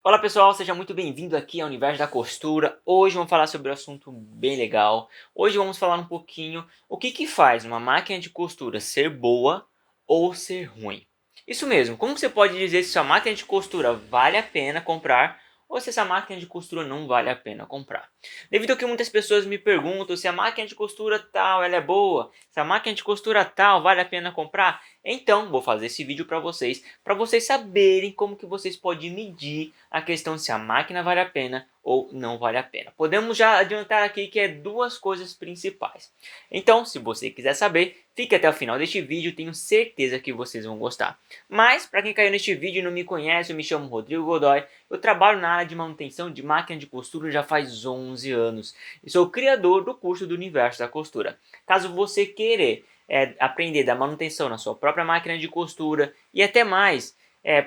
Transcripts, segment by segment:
Olá pessoal, seja muito bem-vindo aqui ao Universo da Costura. Hoje vamos falar sobre um assunto bem legal. Hoje vamos falar um pouquinho o que faz uma máquina de costura ser boa ou ser ruim. Isso mesmo, como você pode dizer se sua máquina de costura vale a pena comprar ou se essa máquina de costura não vale a pena comprar. Devido a que muitas pessoas me perguntam se a máquina de costura tal ela é boa, se a máquina de costura tal vale a pena comprar, então vou fazer esse vídeo para vocês saberem como que vocês podem medir a questão se a máquina vale a pena ou não vale a pena. Podemos já adiantar aqui que é duas coisas principais. Então, se você quiser saber, fique até o final deste vídeo, tenho certeza que vocês vão gostar. Mas, para quem caiu neste vídeo e não me conhece, eu me chamo Rodrigo Godoy, eu trabalho na área de manutenção de máquina de costura já faz 11 anos e sou o criador do curso do Universo da Costura. Caso você queira aprender da manutenção na sua própria máquina de costura e até mais,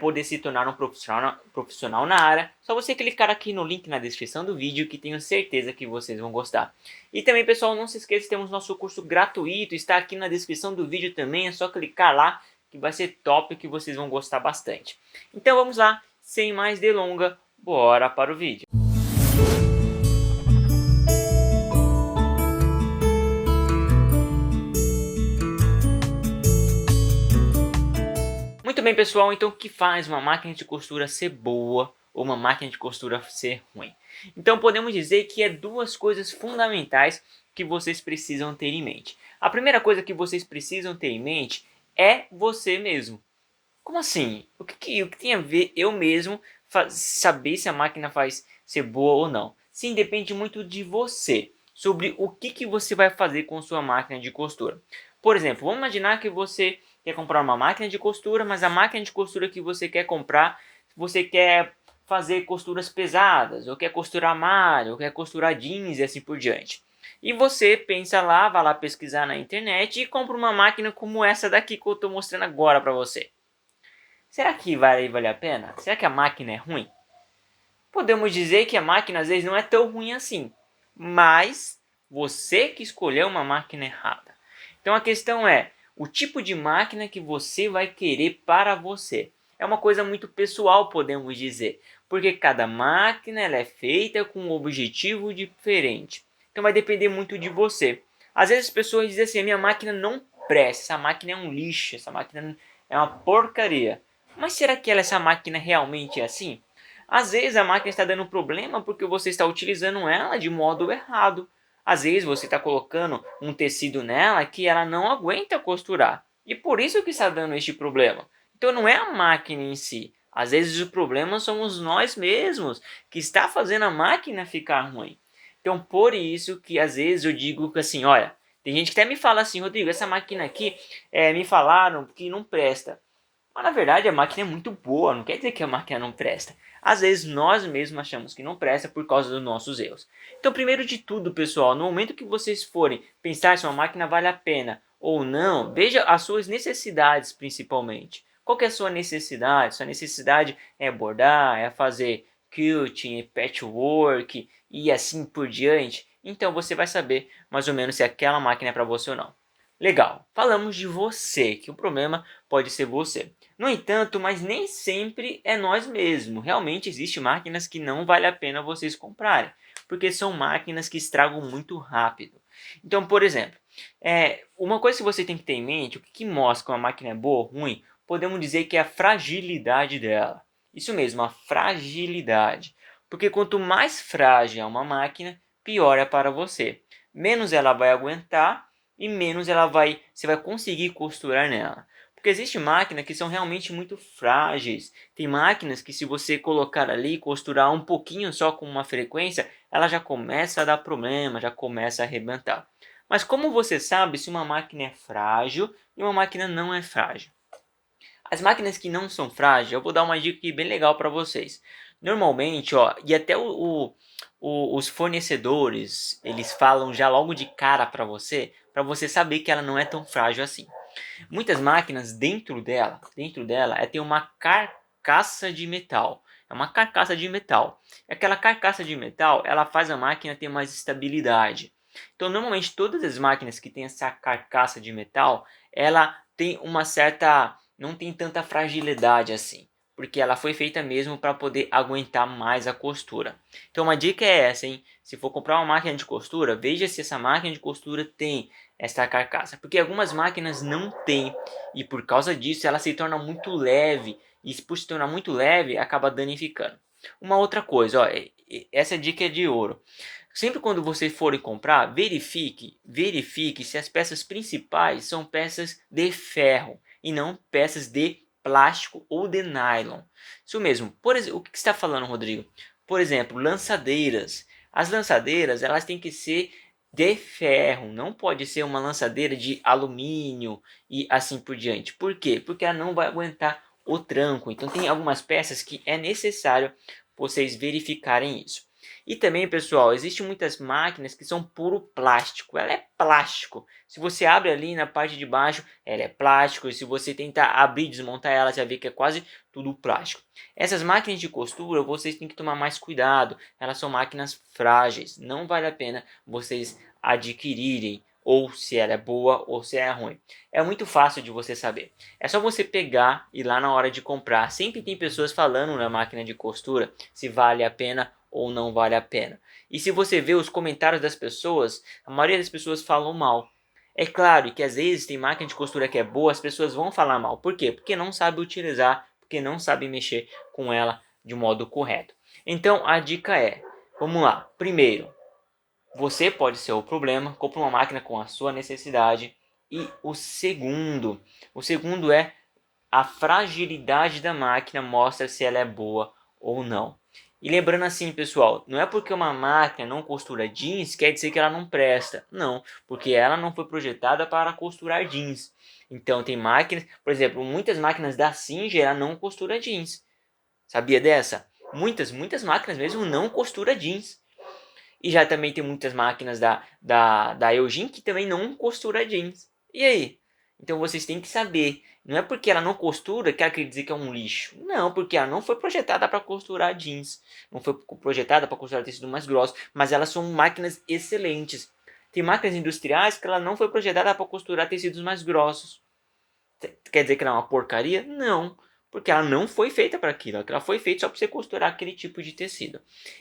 poder se tornar um profissional na área, só você clicar aqui no link na descrição do vídeo que tenho certeza que vocês vão gostar. E também pessoal, não se esqueça, temos nosso curso gratuito, está aqui na descrição do vídeo também, é só clicar lá que vai ser top, que vocês vão gostar bastante. Então vamos lá, sem mais delonga, bora para o vídeo. Muito bem pessoal, então o que faz uma máquina de costura ser boa ou uma máquina de costura ser ruim? Então podemos dizer que é duas coisas fundamentais que vocês precisam ter em mente. A primeira coisa que vocês precisam ter em mente é você mesmo. Como assim? O que tem a ver eu mesmo saber se a máquina faz ser boa ou não? Sim, depende muito de você, sobre o que você vai fazer com sua máquina de costura. Por exemplo, vamos imaginar que você quer comprar uma máquina de costura, mas a máquina de costura que você quer comprar, você quer fazer costuras pesadas, ou quer costurar malha, ou quer costurar jeans e assim por diante. E você pensa lá, vai lá pesquisar na internet e compra uma máquina como essa daqui que eu estou mostrando agora para você. Será que vale a pena? Será que a máquina é ruim? Podemos dizer que a máquina às vezes não é tão ruim assim, mas você que escolheu uma máquina errada. Então a questão é o tipo de máquina que você vai querer para você. É uma coisa muito pessoal, podemos dizer, porque cada máquina ela é feita com um objetivo diferente. Então vai depender muito de você. Às vezes as pessoas dizem assim, a minha máquina não presta, essa máquina é um lixo, essa máquina é uma porcaria. Mas será que essa máquina realmente é assim? Às vezes a máquina está dando problema porque você está utilizando ela de modo errado. Às vezes você está colocando um tecido nela que ela não aguenta costurar. E por isso que está dando este problema. Então não é a máquina em si. Às vezes o problema somos nós mesmos que está fazendo a máquina ficar ruim. Então por isso que às vezes eu digo que assim, olha, tem gente que até me fala assim, Rodrigo, essa máquina aqui me falaram que não presta. Mas na verdade a máquina é muito boa, não quer dizer que a máquina não presta. Às vezes nós mesmos achamos que não presta por causa dos nossos erros. Então primeiro de tudo pessoal, no momento que vocês forem pensar se uma máquina vale a pena ou não, veja as suas necessidades principalmente. Qual que é a sua necessidade? Sua necessidade é bordar, é fazer quilting, é patchwork e assim por diante. Então você vai saber mais ou menos se aquela máquina é para você ou não. Legal, falamos de você, que o problema pode ser você. No entanto, mas nem sempre é nós mesmos. Realmente existem máquinas que não vale a pena vocês comprarem, porque são máquinas que estragam muito rápido. Então, por exemplo, uma coisa que você tem que ter em mente, o que mostra que uma máquina é boa ou ruim, podemos dizer que é a fragilidade dela. Isso mesmo, a fragilidade. Porque quanto mais frágil é uma máquina, pior é para você. Menos ela vai aguentar e menos você vai conseguir costurar nela. Porque existe máquinas que são realmente muito frágeis. Tem máquinas que se você colocar ali e costurar um pouquinho só com uma frequência, ela já começa a dar problema, já começa a arrebentar. Mas como você sabe se uma máquina é frágil e uma máquina não é frágil? As máquinas que não são frágeis, eu vou dar uma dica aqui bem legal para vocês. Normalmente, ó, e até os fornecedores, eles falam já logo de cara para você saber que ela não é tão frágil assim. Muitas máquinas dentro dela tem uma carcaça de metal. É uma carcaça de metal. Aquela carcaça de metal, ela faz a máquina ter mais estabilidade. Então, normalmente todas as máquinas que têm essa carcaça de metal, ela tem uma certa, não tem tanta fragilidade assim. porque ela foi feita mesmo para poder aguentar mais a costura. Então uma dica é essa, hein? Se for comprar uma máquina de costura, veja se essa máquina de costura tem essa carcaça, porque algumas máquinas não têm e por causa disso ela se torna muito leve e por se tornar muito leve acaba danificando. Uma outra coisa, ó, essa dica é de ouro. Sempre quando você for comprar, verifique se as peças principais são peças de ferro e não peças de plástico ou de nylon. Isso mesmo. Por exemplo, o que você está falando, Rodrigo? Por exemplo, lançadeiras. As lançadeiras, elas têm que ser de ferro, não pode ser uma lançadeira de alumínio e assim por diante. Por quê? Porque ela não vai aguentar o tranco. Então tem algumas peças que é necessário vocês verificarem isso. E também, pessoal, existem muitas máquinas que são puro plástico. Ela é plástico. Se você abre ali na parte de baixo, ela é plástico. E se você tentar abrir e desmontar ela, você vai ver que é quase tudo plástico. Essas máquinas de costura, vocês têm que tomar mais cuidado. Elas são máquinas frágeis. Não vale a pena vocês adquirirem. Ou se ela é boa ou se ela é ruim. É muito fácil de você saber. É só você pegar e lá na hora de comprar. Sempre tem pessoas falando na máquina de costura se vale a pena ou não vale a pena. E se você vê os comentários das pessoas, a maioria das pessoas falam mal. É claro que às vezes tem máquina de costura que é boa, as pessoas vão falar mal. Por quê? Porque não sabe utilizar, porque não sabe mexer com ela de modo correto. Então a dica é, vamos lá. Primeiro, você pode ser o problema, compre uma máquina com a sua necessidade. E o segundo é a fragilidade da máquina mostra se ela é boa ou não. E lembrando assim, pessoal, não é porque uma máquina não costura jeans quer dizer que ela não presta. Não, porque ela não foi projetada para costurar jeans. Então tem máquinas, por exemplo, muitas máquinas da Singer ela não costura jeans. Sabia dessa? Muitas máquinas mesmo não costura jeans. E já também tem muitas máquinas da Eugene que também não costura jeans. E aí? Então vocês têm que saber. Não é porque ela não costura que ela quer dizer que é um lixo. Não, porque ela não foi projetada para costurar jeans. Não foi projetada para costurar tecido mais grosso. Mas elas são máquinas excelentes. Tem máquinas industriais que ela não foi projetada para costurar tecidos mais grossos. Quer dizer que ela é uma porcaria? Não, porque ela não foi feita para aquilo. Ela foi feita só para você costurar aquele tipo de tecido.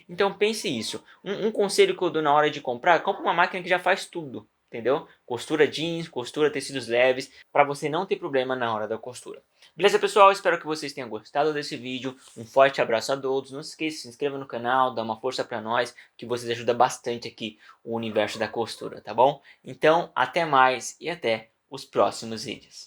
Então pense isso. Um conselho que eu dou na hora de comprar, compre uma máquina que já faz tudo. Entendeu? Costura jeans, costura tecidos leves, para você não ter problema na hora da costura. Beleza, pessoal? Espero que vocês tenham gostado desse vídeo. Um forte abraço a todos. Não se esqueça de se inscrever no canal, dá uma força para nós, que vocês ajudam bastante aqui o universo da costura, tá bom? Então, até mais e até os próximos vídeos.